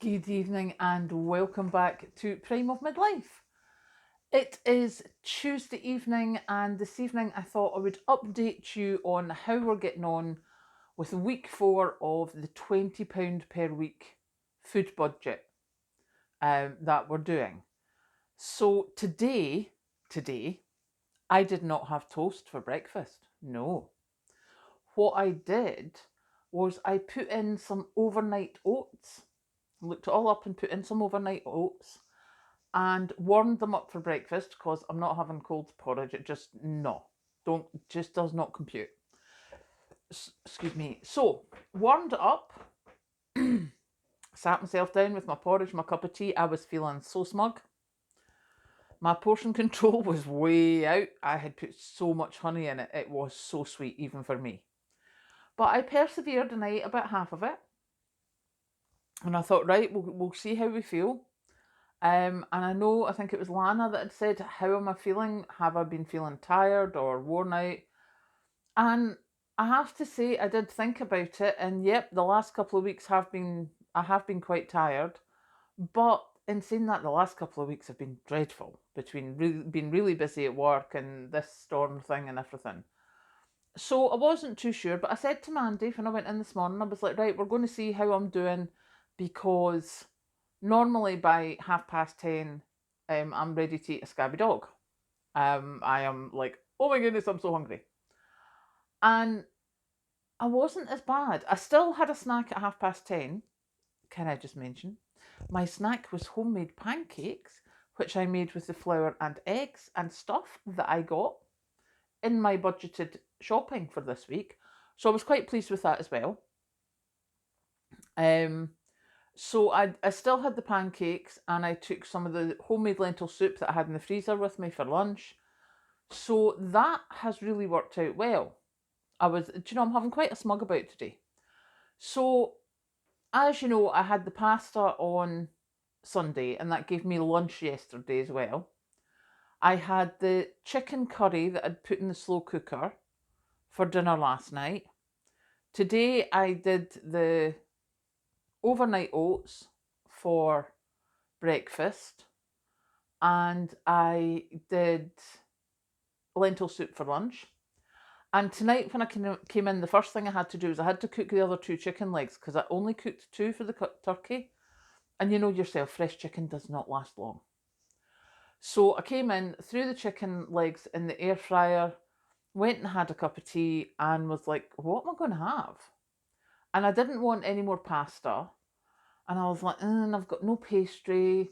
Good evening and welcome back to Prime of Midlife. It is Tuesday evening, and this evening I thought I would update you on how we're getting on with week 4 of the £20 per week food budget that we're doing. So today, I did not have toast for breakfast. No. What I did was I put in some overnight oats, looked it all up and put in some overnight oats and warmed them up for breakfast because I'm not having cold porridge. It just, no, just does not compute. Excuse me. So, warmed it up, sat myself down with my porridge, my cup of tea. I was feeling so smug. My portion control was way out. I had put so much honey in it. It was so sweet, even for me. But I persevered and I ate about half of it. And I thought, right, we'll see how we feel. And I think it was Lana that had said, how am I feeling? Have I been feeling tired or worn out? And I have to say, I did think about it, and yep, the last couple of weeks I have been quite tired. But in saying that, the last couple of weeks have been dreadful between being really busy at work and this storm thing and everything. So I wasn't too sure, but I said to Mandy when I went in this morning, I was like, right, we're going to see how I'm doing because normally by 10:30, I'm ready to eat a scabby dog. I am like, oh my goodness, I'm so hungry. And I wasn't as bad. I still had a snack at 10:30. Can I just mention? My snack was homemade pancakes, which I made with the flour and eggs and stuff that I got in my budgeted shopping for this week. So I was quite pleased with that as well. So I still had the pancakes and I took some of the homemade lentil soup that I had in the freezer with me for lunch. So that has really worked out well. I'm having quite a smug about today. So, as you know, I had the pasta on Sunday and that gave me lunch yesterday as well. I had the chicken curry that I'd put in the slow cooker for dinner last night. Today I did the overnight oats for breakfast and I did lentil soup for lunch. And tonight, when I came in, the first thing I had to do was I had to cook the other 2 chicken legs because I only cooked 2 for the turkey. And you know yourself, fresh chicken does not last long. So I came in, threw the chicken legs in the air fryer, went and had a cup of tea, and was like, what am I going to have? And I didn't want any more pasta. And I was like, I've got no pastry,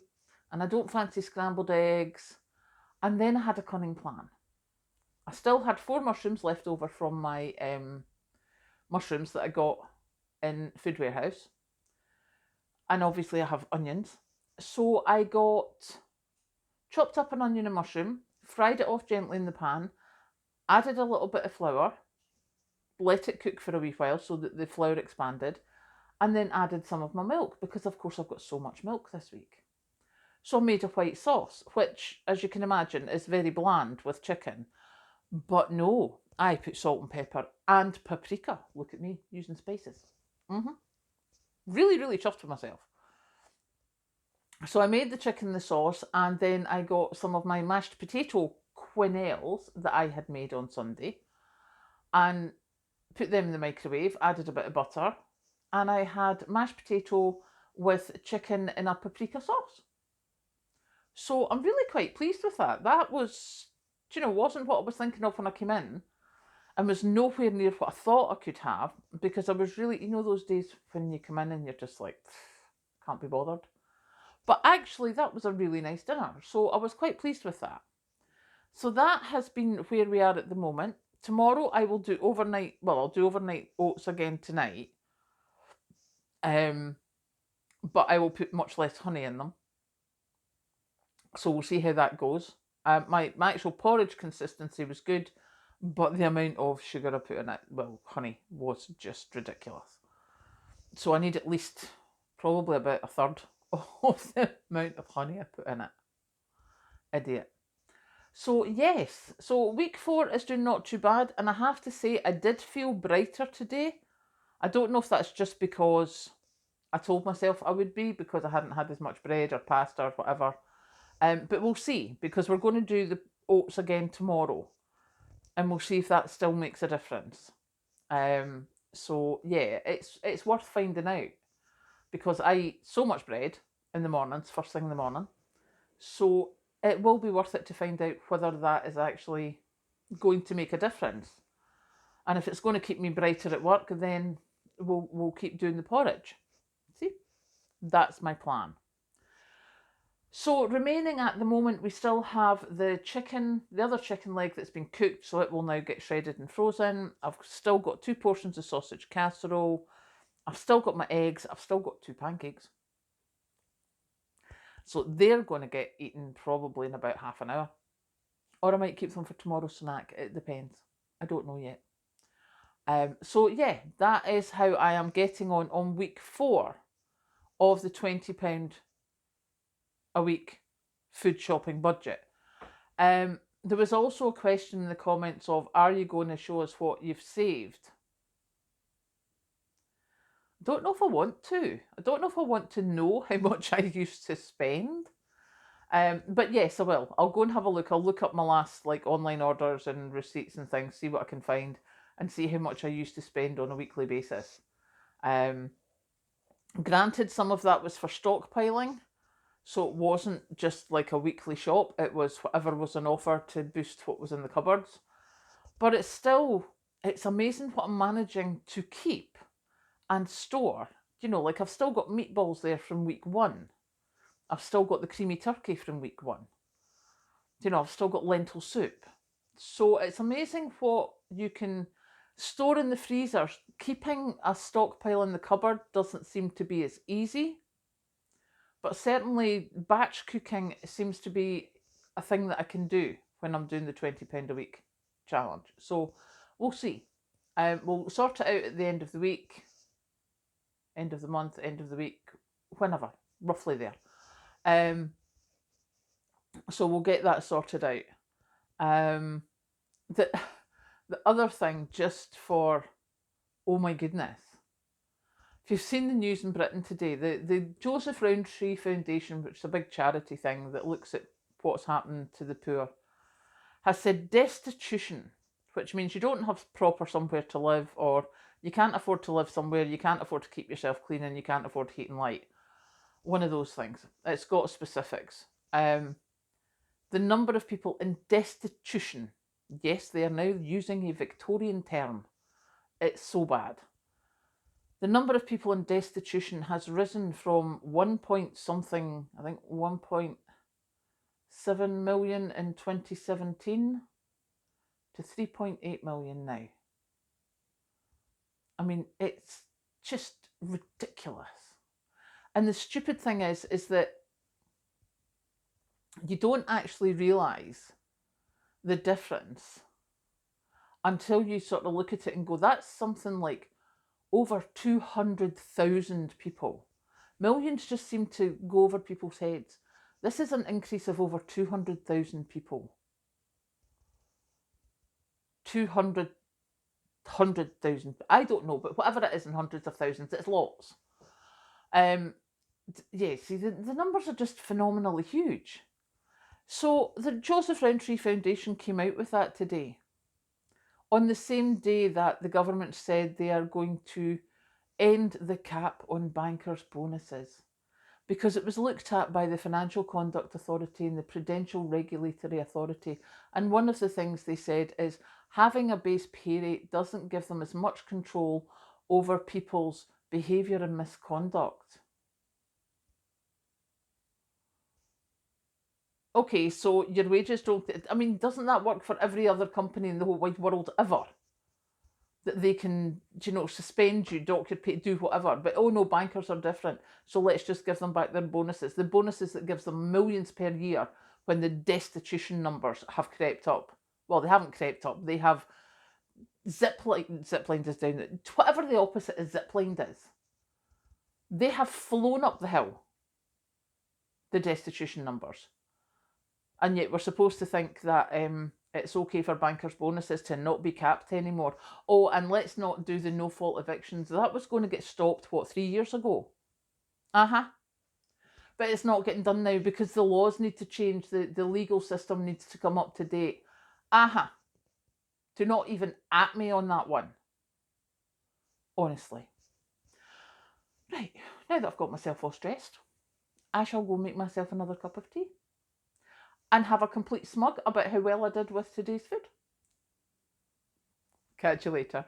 and I don't fancy scrambled eggs. And then I had a cunning plan. I still had 4 mushrooms left over from my mushrooms that I got in Food Warehouse. And obviously I have onions. So I chopped up an onion and mushroom, fried it off gently in the pan, added a little bit of flour, let it cook for a wee while so that the flour expanded, and then added some of my milk because of course I've got so much milk this week. So I made a white sauce, which, as you can imagine, is very bland with chicken. But no, I put salt and pepper and paprika. Look at me using spices. Really, really chuffed with myself. So I made the chicken the sauce, and then I got some of my mashed potato quenelles that I had made on Sunday and put them in the microwave, added a bit of butter, and I had mashed potato with chicken in a paprika sauce. So I'm really quite pleased with that. That wasn't what I was thinking of when I came in and was nowhere near what I thought I could have because I was really, those days when you come in and you're just like, can't be bothered. But actually, that was a really nice dinner. So I was quite pleased with that. So that has been where we are at the moment. Tomorrow I will do I'll do overnight oats again tonight. But I will put much less honey in them. So we'll see how that goes. My actual porridge consistency was good, but the amount of sugar I put in it, honey, was just ridiculous. So I need at least probably about a third of the amount of honey I put in it. Idiot. So yes, so week 4 is doing not too bad, and I have to say I did feel brighter today. I don't know if that's just because I told myself I would be, because I hadn't had as much bread or pasta or whatever. But we'll see, because we're going to do the oats again tomorrow, and we'll see if that still makes a difference. So yeah, it's worth finding out, because I eat so much bread in the mornings, first thing in the morning. So it will be worth it to find out whether that is actually going to make a difference. And if it's going to keep me brighter at work, then we'll keep doing the porridge. See, that's my plan. So remaining at the moment, we still have the chicken, the other chicken leg that's been cooked, so it will now get shredded and frozen. I've still got 2 portions of sausage casserole. I've still got my eggs. I've still got 2 pancakes. So they're going to get eaten probably in about half an hour. Or I might keep them for tomorrow's snack. It depends. I don't know yet. So yeah, that is how I am getting on week 4 of the £20 a week food shopping budget. There was also a question in the comments of, are you going to show us what you've saved? I don't know if I want to. I don't know if I want to know how much I used to spend. But yes, I will. I'll go and have a look. I'll look up my last online orders and receipts and things, see what I can find, and see how much I used to spend on a weekly basis. Granted, some of that was for stockpiling, so it wasn't just like a weekly shop. It was whatever was on offer to boost what was in the cupboards. But it's amazing what I'm managing to keep and store. I've still got meatballs there from week 1. I've still got the creamy turkey from week 1. I've still got lentil soup. So it's amazing what you can store in the freezer. Keeping a stockpile in the cupboard doesn't seem to be as easy. But certainly batch cooking seems to be a thing that I can do when I'm doing the £20 a week challenge. So we'll see. We'll sort it out at the end of the week, end of the month, end of the week, whenever, roughly there. So we'll get that sorted out. The other thing, just for, oh my goodness, if you've seen the news in Britain today, the Joseph Rowntree Foundation, which is a big charity thing that looks at what's happened to the poor, has said destitution, which means you don't have proper somewhere to live, or you can't afford to live somewhere, you can't afford to keep yourself clean, and you can't afford heat and light. One of those things. It's got specifics. The number of people in destitution, yes, they are now using a Victorian term. It's so bad. The number of people in destitution has risen from 1.7 million in 2017 to 3.8 million now. I mean, it's just ridiculous. And the stupid thing is that you don't actually realise the difference until you sort of look at it and go, that's something like over 200,000 people. Millions just seem to go over people's heads. This is an increase of over 200,000 people. 100,000. I don't know, but whatever it is in hundreds of thousands, it's lots. Yeah, see, the numbers are just phenomenally huge. So the Joseph Rowntree Foundation came out with that today, on the same day that the government said they are going to end the cap on bankers' bonuses, because it was looked at by the Financial Conduct Authority and the Prudential Regulatory Authority, and one of the things they said is having a base pay rate doesn't give them as much control over people's behaviour and misconduct. Okay, so your wages don't... I mean, doesn't that work for every other company in the whole wide world ever? That they can, suspend you, dock your pay, do whatever. But, oh no, bankers are different, so let's just give them back their bonuses. The bonuses that gives them millions per year when the destitution numbers have crept up. Well, they haven't crept up. They have ziplined is down. Whatever the opposite of ziplined is. They have flown up the hill, the destitution numbers. And yet we're supposed to think that it's okay for bankers' bonuses to not be capped anymore. Oh, and let's not do the no-fault evictions. That was going to get stopped, 3 years ago? Uh-huh. But it's not getting done now because the laws need to change. The legal system needs to come up to date. Uh-huh. Do not even at me on that one. Honestly. Right, now that I've got myself all stressed, I shall go make myself another cup of tea and have a complete smug about how well I did with today's food. Catch you later.